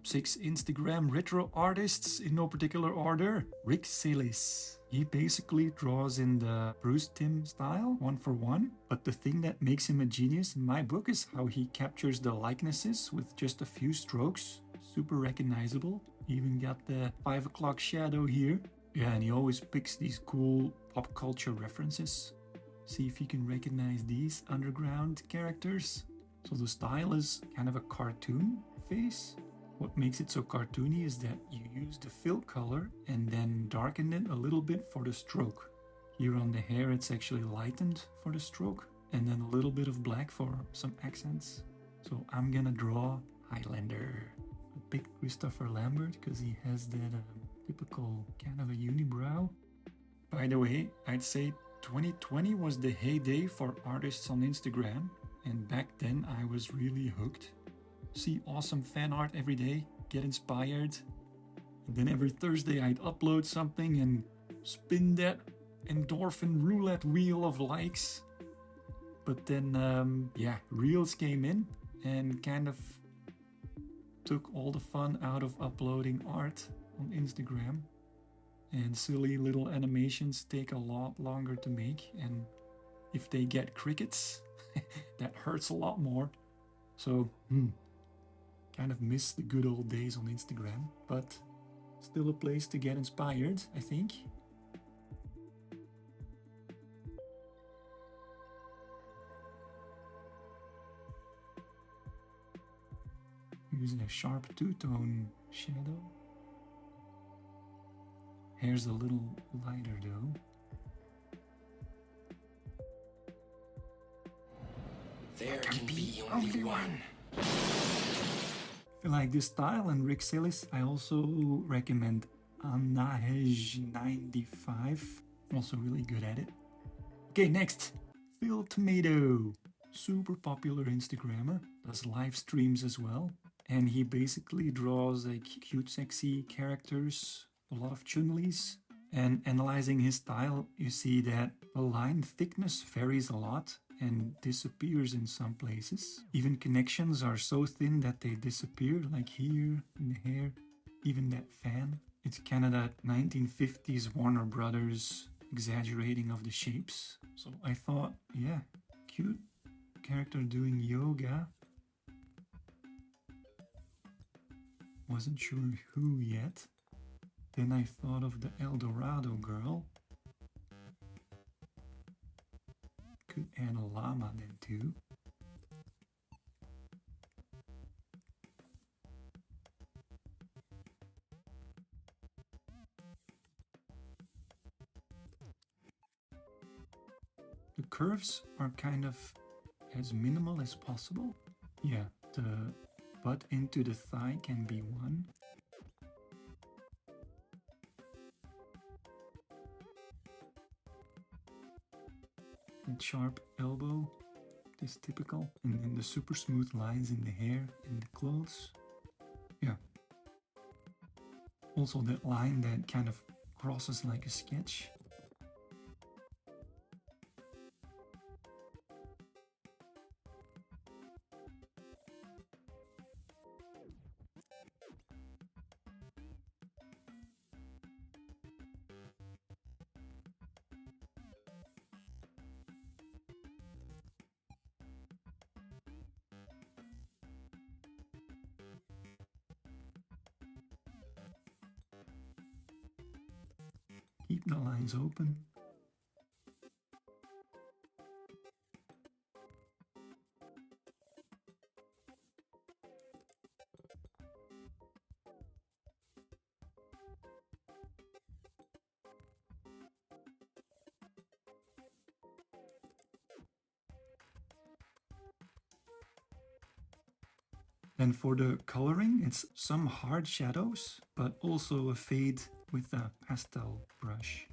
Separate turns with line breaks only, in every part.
top 6 Instagram retro artists in no particular order. Rick Salis. He basically draws in the Bruce Timm style, one for one. But the thing that makes him a genius in my book is how he captures the likenesses with just a few strokes. Super recognizable. Even got the 5 o'clock shadow here. Yeah, and he always picks these cool pop culture references. See if you can recognize these underground characters. So the style is kind of a cartoon face. What makes it so cartoony is that you use the fill color and then darken it a little bit for the stroke. Here on the hair it's actually lightened for the stroke and then a little bit of black for some accents. So I'm gonna draw Highlander. I picked Christopher Lambert because he has that typical kind of a unibrow. By the way, I'd say 2020 was the heyday for artists on Instagram, and back then I was really hooked. See awesome fan art every day, get inspired, and then every Thursday I'd upload something and spin that endorphin roulette wheel of likes. But then, Reels came in and kind of took all the fun out of uploading art on Instagram. And silly little animations take a lot longer to make, and if they get crickets, that hurts a lot more. So, kind of miss the good old days on Instagram, but still a place to get inspired, I think. Using a sharp two-tone shadow. Hair's a little lighter though.
There can be only one.
If you like this style and Rick Salis, I also recommend Anahej95. Also really good at it. Okay, next. Phil Tomato. Super popular Instagrammer. Does live streams as well. And he basically draws like cute, sexy characters. A lot of Chun-Lis. And analyzing his style, you see that the line thickness varies a lot and disappears in some places. Even connections are so thin that they disappear, like here in the hair, even that fan. It's kind of that 1950s Warner Brothers exaggerating of the shapes. So I thought, yeah, cute character doing yoga. Wasn't sure who yet. Then I thought of the El Dorado girl. Could add a llama then too. The curves are kind of as minimal as possible. Yeah, the butt into the thigh can be one. And sharp elbow is typical, and then the super smooth lines in the hair and the clothes. Yeah. Also that line that kind of crosses like a sketch. Keep the lines open. And for the coloring, it's some hard shadows, but also a fade with a pastel brush.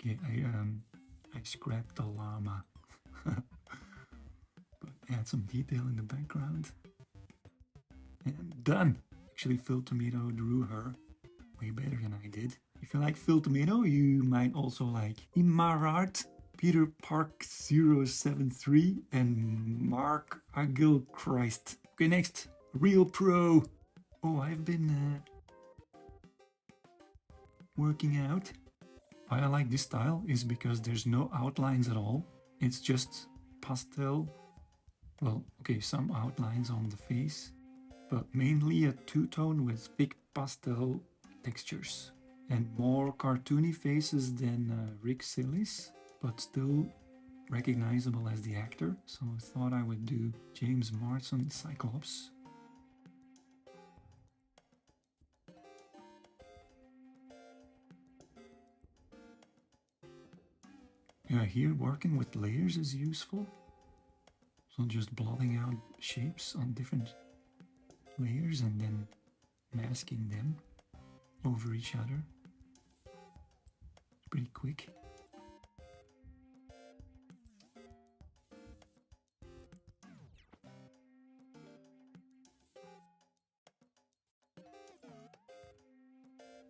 Okay, I scrapped the llama. But add some detail in the background. And done! Actually, Phil Tomato drew her way better than I did. If you like Phil Tomato, you might also like Imarart, Peter Park 073, and Mark Agilchrist. Okay, next, Real Pro. Oh, I've been working out. Why I like this style is because there's no outlines at all. It's just pastel. Well, okay, some outlines on the face, but mainly a two-tone with thick pastel textures. And more cartoony faces than Rick Sillis, but still recognizable as the actor. So I thought I would do James Marsden Cyclops. Yeah, here working with layers is useful. So just blotting out shapes on different layers and then masking them over each other. It's pretty quick.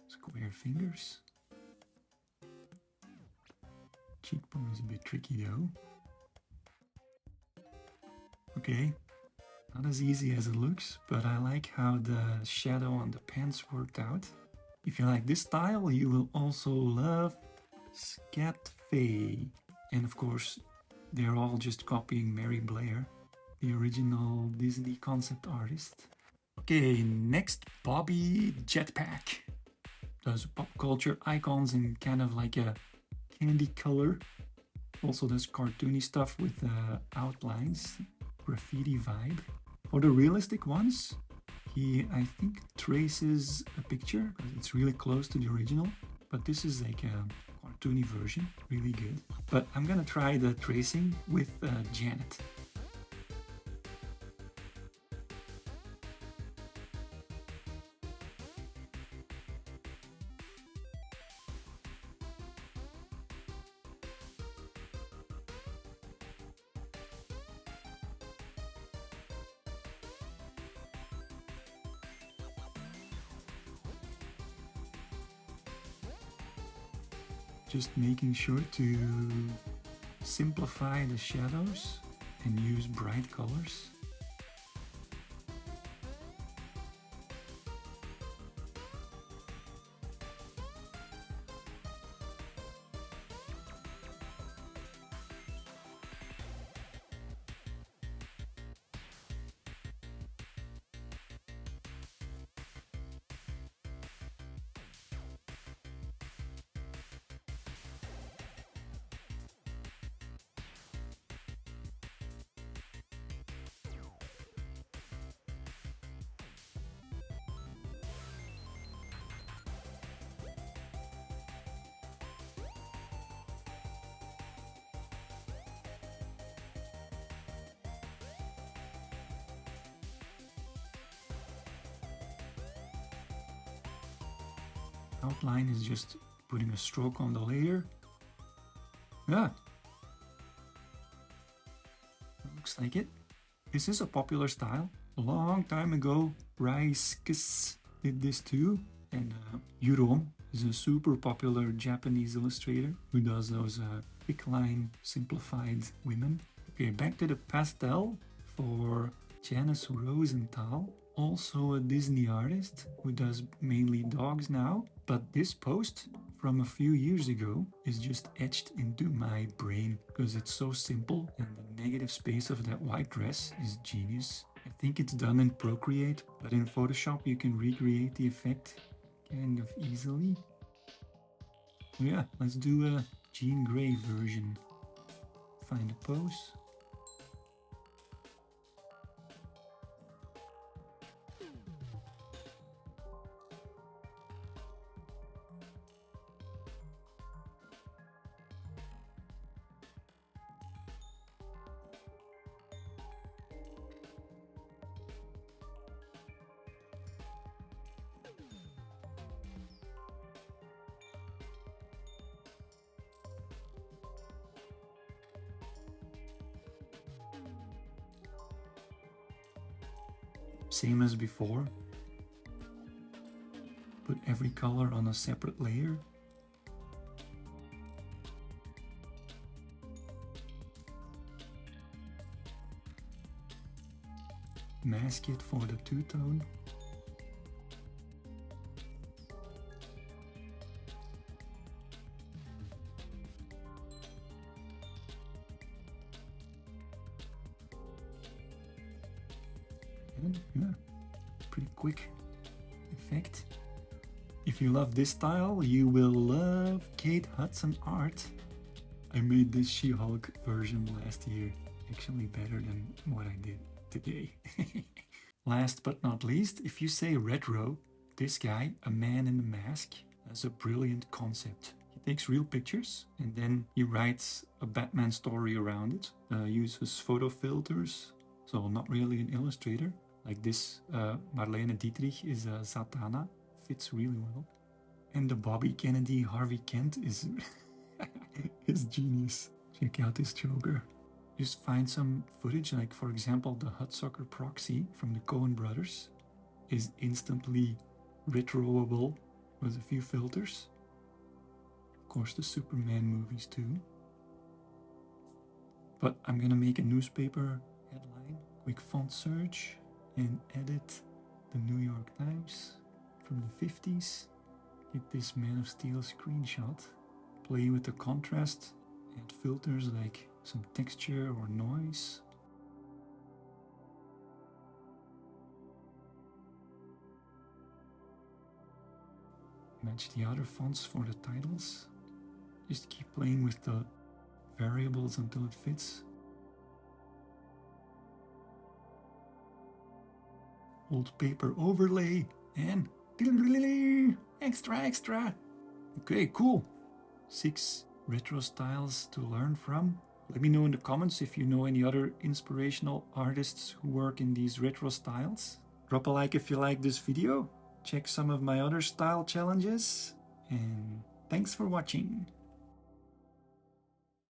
Square fingers. Cheekbone is a bit tricky though. Okay, not as easy as it looks, but I like how the shadow on the pants worked out. If you like this style, you will also love Scatfay. And of course, they're all just copying Mary Blair, the original Disney concept artist. Okay, next, Bobby Jetpack. Does pop culture icons in kind of like a candy color. Also does cartoony stuff with outlines, graffiti vibe. For the realistic ones, he, I think, traces a picture because it's really close to the original, but this is like a cartoony version, really good. But I'm gonna try the tracing with Janet. Just making sure to simplify the shadows and use bright colors. Outline is just putting a stroke on the layer. Yeah, looks like it. This is a popular style. A long time ago, Raikis did this too, and Yurom is a super popular Japanese illustrator who does those thick line simplified women. Okay, back to the pastel for Janice Rosenthal, also a Disney artist who does mainly dogs now, but this post from a few years ago is just etched into my brain because it's so simple and the negative space of that white dress is genius. I think it's done in Procreate, but in Photoshop you can recreate the effect kind of easily. So yeah, let's do a Jean Grey version. Find a pose. Same as before. Put every color on a separate layer. Mask it for the two-tone. And yeah, pretty quick effect. If you love this style, you will love Kate Hudson art. I made this She-Hulk version last year, actually better than what I did today. Last but not least, if you say retro, this guy, a man in a mask, has a brilliant concept. He takes real pictures and then he writes a Batman story around it, uses photo filters, so not really an illustrator. Like this Marlene Dietrich is a Zatanna, fits really well. And the Bobby Kennedy Harvey Kent is genius. Check out this Joker. Just find some footage, like for example the Hudsucker Proxy from the Coen brothers is instantly retroable with a few filters. Of course the Superman movies too. But I'm gonna make a newspaper headline, quick font search, and edit the New York Times from the 50s. Get this Man of Steel screenshot. Play with the contrast, add filters like some texture or noise. Match the other fonts for the titles. Just keep playing with the variables until it fits. Old paper overlay and extra. Okay, cool. 6 retro styles to learn from. Let me know in the comments if you know any other inspirational artists who work in these retro styles. Drop a like if you like this video. Check some of my other style challenges. And thanks for watching.